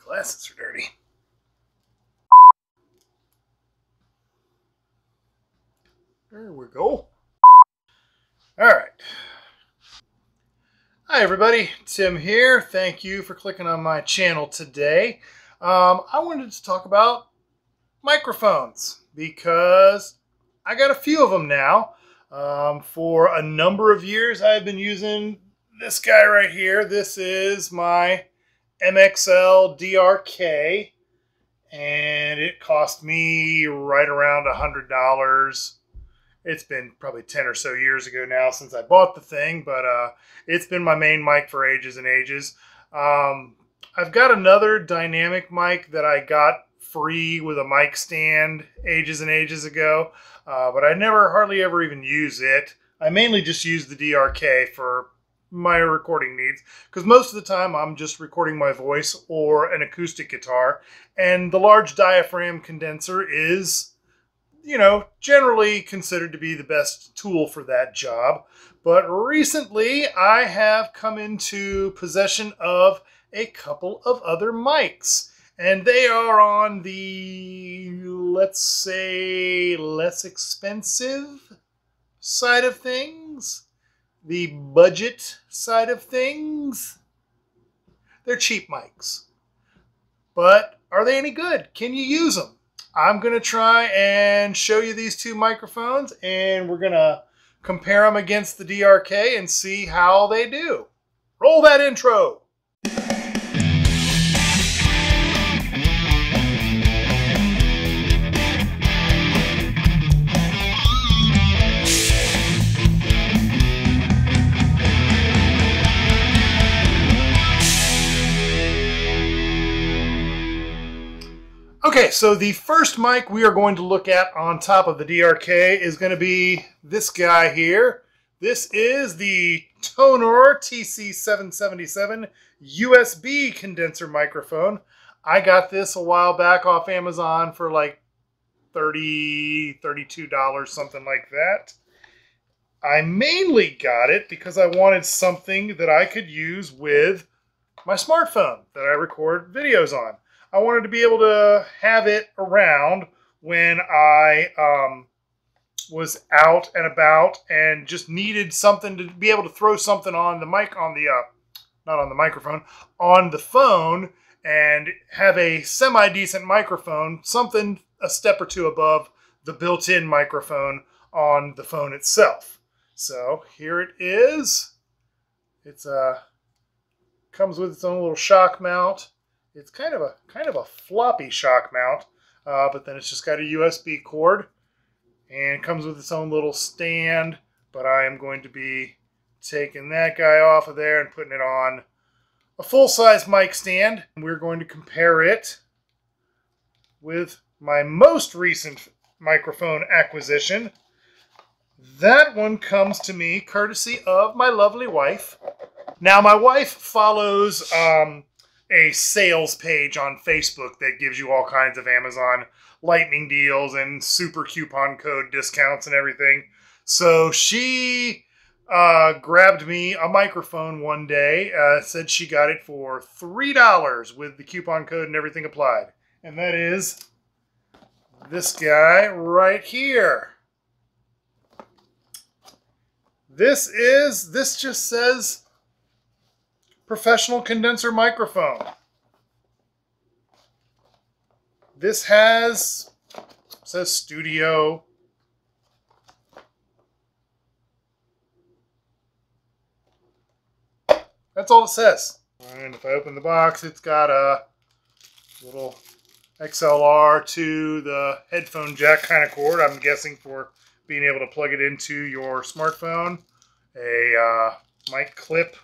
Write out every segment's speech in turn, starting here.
Glasses are dirty. There we go. All right. Hi everybody, Tim here. Thank you for clicking on my channel today. I wanted to talk about microphones because I got a few of them now. For a number of years I've been using this guy right here. This is my MXL DRK, and it cost me right around $100. It's been probably 10 or so years ago now since I bought the thing, but it's been my main mic for ages and ages. I've got another dynamic mic that I got free with a mic stand ages and ages ago, but I never hardly ever even use it. I mainly just use the DRK for my recording needs, because most of the time I'm just recording my voice or an acoustic guitar, and the large diaphragm condenser is, you know, generally considered to be the best tool for that job. But recently I have come into possession of a couple of other mics, and they are on the, let's say, less expensive side of things. The budget side of things. They're cheap mics. But are they any good? Can you use them? I'm going to try and show you these two microphones, and we're going to compare them against the DRK and see how they do. Roll that intro. Okay, so the first mic we are going to look at on top of the DRK is going to be this guy here. This is the Tonor TC777 USB condenser microphone. I got this a while back off Amazon for like $30, $32, something like that. I mainly got it because I wanted something that I could use with my smartphone that I record videos on. I wanted to be able to have it around when I was out and about and just needed something to be able to throw something on the mic, on the, not on the microphone, on the phone, and have a semi-decent microphone, something a step or two above the built-in microphone on the phone itself. So here it is. It's comes with its own little shock mount. It's kind of a floppy shock mount, but then it's just got a USB cord, and it comes with its own little stand. But I am going to be taking that guy off of there and putting it on a full-size mic stand. We're going to compare it with my most recent microphone acquisition. That one comes to me courtesy of my lovely wife. Now, my wife follows a sales page on Facebook that gives you all kinds of Amazon lightning deals and super coupon code discounts and everything. So she grabbed me a microphone one day, said she got it for $3 with the coupon code and everything applied. And that is this guy right here. This just says professional condenser microphone. This says studio. That's all it says. And if I open the box, it's got a little XLR to the headphone jack kind of cord, I'm guessing for being able to plug it into your smartphone. A mic clip.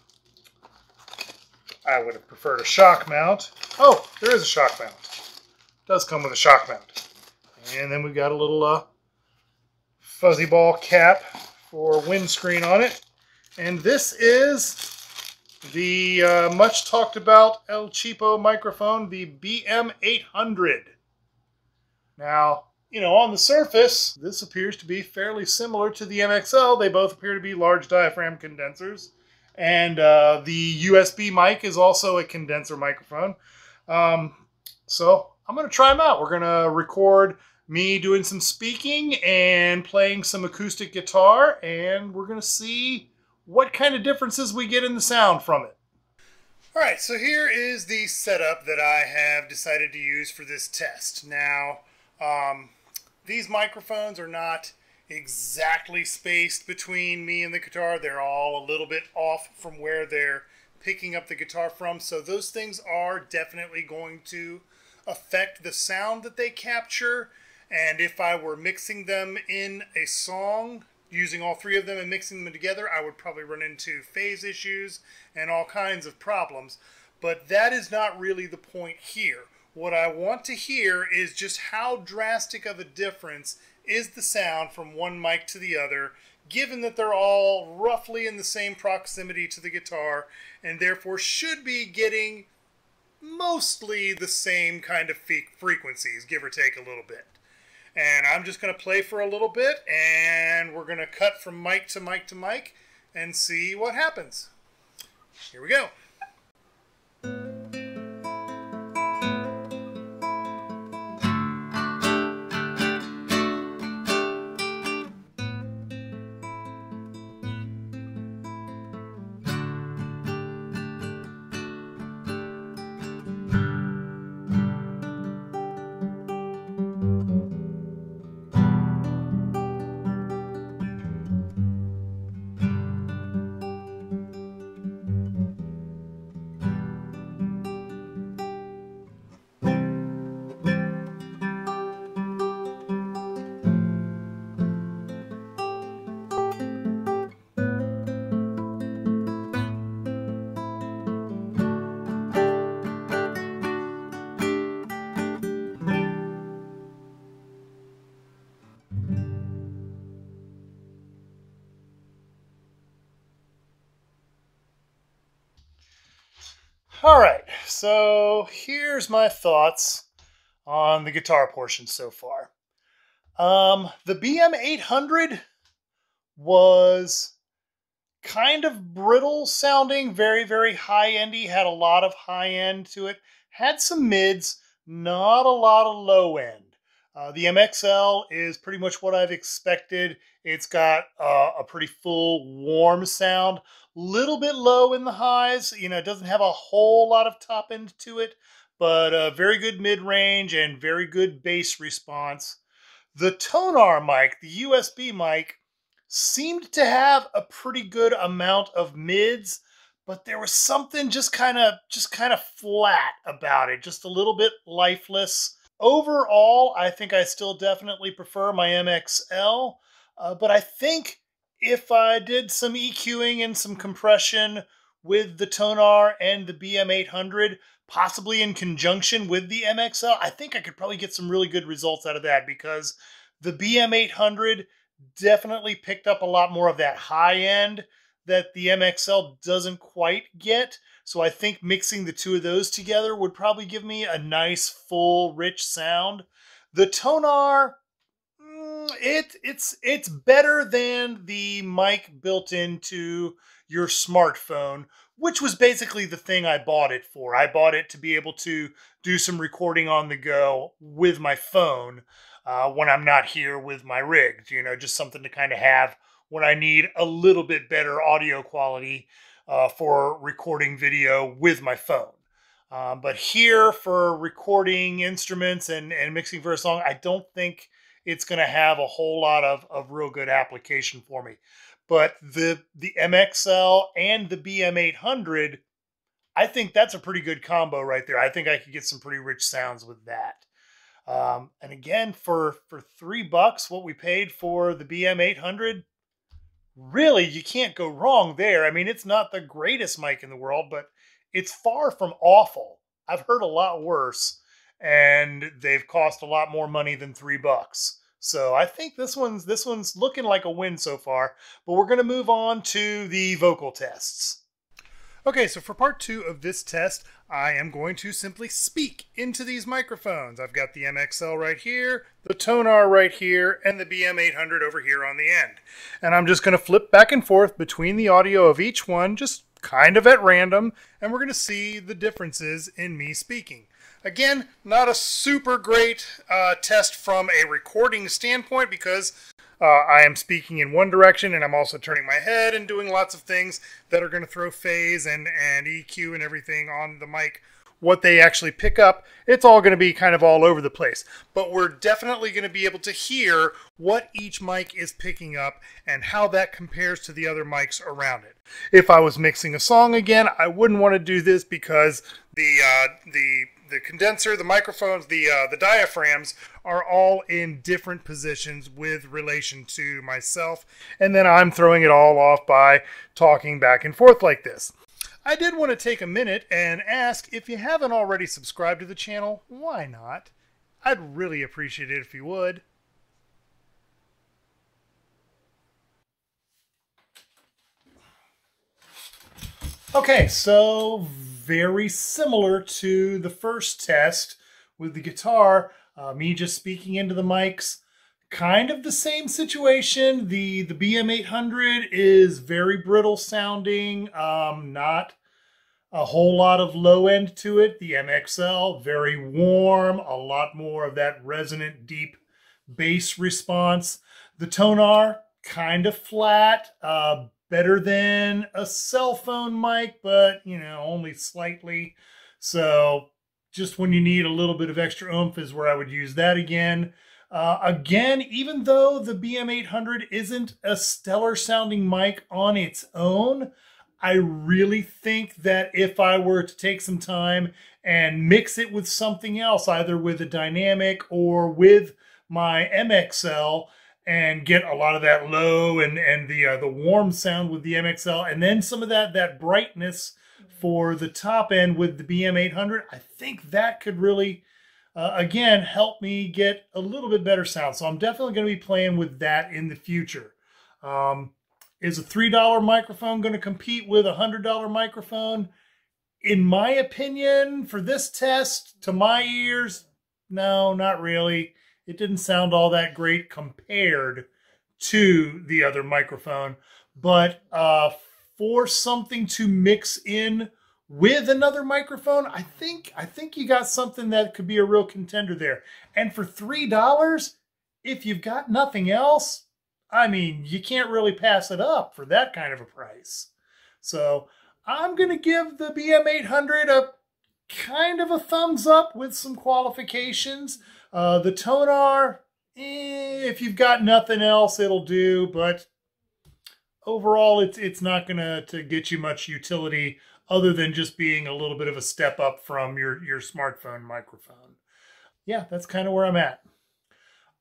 I would have preferred a shock mount. Oh, there is a shock mount. It does come with a shock mount. And then we've got a little fuzzy ball cap for windscreen on it. And this is the much talked about El Cheapo microphone, the BM-800. Now, you know, on the surface, this appears to be fairly similar to the MXL. They both appear to be large diaphragm condensers. And the USB mic is also a condenser microphone. So I'm going to try them out. We're going to record me doing some speaking and playing some acoustic guitar, and we're going to see what kind of differences we get in the sound from it. All right, so here is the setup that I have decided to use for this test. Now, these microphones are not exactly spaced between me and the guitar. They're all a little bit off from where they're picking up the guitar from, so those things are definitely going to affect the sound that they capture. And if I were mixing them in a song, using all three of them and mixing them together, I would probably run into phase issues and all kinds of problems. But that is not really the point here. What I want to hear is just how drastic of a difference is the sound from one mic to the other, given that they're all roughly in the same proximity to the guitar and therefore should be getting mostly the same kind of frequencies, give or take a little bit. And I'm just going to play for a little bit, and we're going to cut from mic to mic to mic and see what happens. Here we go. All right, so here's my thoughts on the guitar portion so far. The BM-800 was kind of brittle sounding, very, very high-endy, had a lot of high end to it, had some mids, not a lot of low end. The MXL is pretty much what I've expected. It's got a pretty full, warm sound, little bit low in the highs. You know, it doesn't have a whole lot of top end to it, but very good mid-range and very good bass response. The Tonor mic, the USB mic, seemed to have a pretty good amount of mids, but there was something just kind of flat about it, just a little bit lifeless. Overall, I think I still definitely prefer my MXL, but I think if I did some EQing and some compression with the Tonor and the BM-800, possibly in conjunction with the MXL, I think I could probably get some really good results out of that, because the BM-800 definitely picked up a lot more of that high end that the MXL doesn't quite get. So I think mixing the two of those together would probably give me a nice, full, rich sound. The Tonor, it's better than the mic built into your smartphone, which was basically the thing I bought it for. I bought it to be able to do some recording on the go with my phone when I'm not here with my rig. You know, just something to kind of have when I need a little bit better audio quality for recording video with my phone. But here for recording instruments and mixing for a song, I don't think it's going to have a whole lot of real good application for me. But the MXL and the BM-800, I think that's a pretty good combo right there. I think I could get some pretty rich sounds with that. And again, for $3, what we paid for the BM-800, really, you can't go wrong there. I mean, it's not the greatest mic in the world, but it's far from awful. I've heard a lot worse, and they've cost a lot more money than $3. So I think this one's looking like a win so far, but we're going to move on to the vocal tests. Okay, so for part 2 of this test, I am going to simply speak into these microphones. I've got the MXL right here, the Tonor right here, and the BM-800 over here on the end. And I'm just going to flip back and forth between the audio of each one, just kind of at random, and we're going to see the differences in me speaking. Again, not a super great test from a recording standpoint because I am speaking in one direction and I'm also turning my head and doing lots of things that are going to throw phase and EQ and everything on the mic. What they actually pick up, it's all going to be kind of all over the place. But we're definitely going to be able to hear what each mic is picking up and how that compares to the other mics around it. If I was mixing a song again, I wouldn't want to do this because the condenser, the microphones, the diaphragms are all in different positions with relation to myself. And then I'm throwing it all off by talking back and forth like this. I did want to take a minute and ask, if you haven't already subscribed to the channel, why not? I'd really appreciate it if you would. Okay, so very similar to the first test with the guitar, me just speaking into the mics. Kind of the same situation. The BM-800 is very brittle sounding, not a whole lot of low end to it. The MXL, very warm, a lot more of that resonant deep bass response. The Tonor, kind of flat, better than a cell phone mic, but you know, only slightly. So just when you need a little bit of extra oomph is where I would use that again. Again, even though the BM-800 isn't a stellar sounding mic on its own, I really think that if I were to take some time and mix it with something else, either with a dynamic or with my MXL, and get a lot of that low and the warm sound with the MXL, and then some of that brightness for the top end with the BM-800, I think that could really again, help me get a little bit better sound. So I'm definitely going to be playing with that in the future. Is a $3 microphone going to compete with a $100 microphone? In my opinion, for this test, to my ears, no, not really. It didn't sound all that great compared to the other microphone. But for something to mix in with another microphone, I think you got something that could be a real contender there. And for $3, if you've got nothing else, I mean, you can't really pass it up for that kind of a price. So I'm going to give the BM-800 a kind of a thumbs up with some qualifications. The Tonor, if you've got nothing else, it'll do. But overall, it's not going to get you much utility other than just being a little bit of a step up from your smartphone microphone. Yeah, that's kind of where I'm at.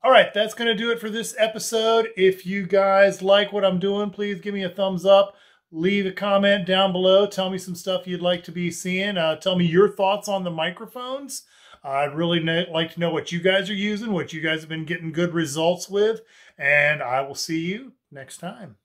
All right, that's going to do it for this episode. If you guys like what I'm doing, please give me a thumbs up. Leave a comment down below. Tell me some stuff you'd like to be seeing. Tell me your thoughts on the microphones. I'd really like to know what you guys are using, what you guys have been getting good results with, and I will see you next time.